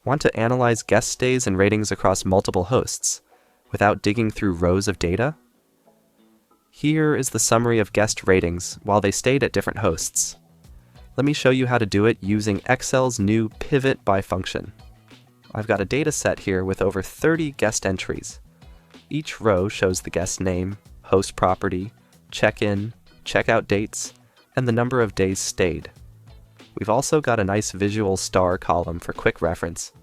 Want to analyze guest stays and ratings across multiple hosts without digging through rows of data? Here is the summary of guest ratings while they stayed at different hosts. Let me show you how to do it using Excel's new PIVOTBY function. I've got a data set here with over 30 guest entries. Each row shows the guest name, host property, check-in, check-out dates, and the number of days stayed. We've also got a nice visual star column for quick reference.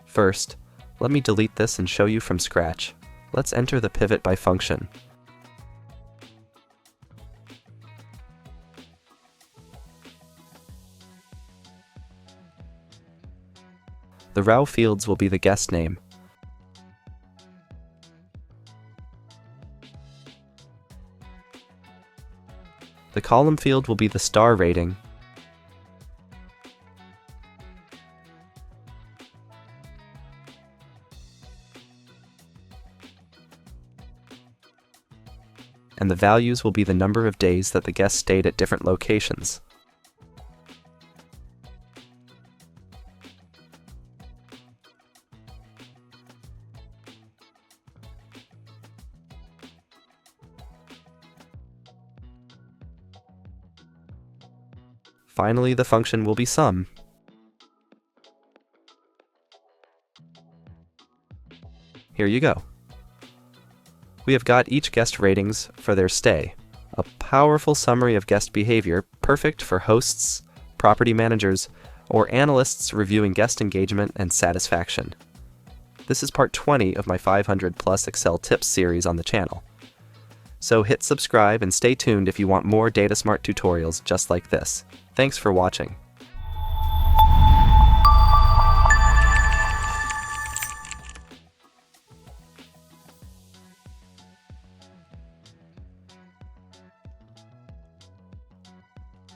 First, let me delete this and show you from scratch. Let's enter the PIVOTBY function. The row fields will be the guest name. The column field will be the star rating. And the values will be the number of days that the guest stayed at different locations. Finally, the function will be sum. Here you go. We have got each guest ratings for their stay, a powerful summary of guest behavior perfect for hosts, property managers, or analysts reviewing guest engagement and satisfaction. This is part 20 of my 500+ Excel tips series on the channel. So hit subscribe and stay tuned if you want more DataSmart tutorials just like this. Thanks for watching.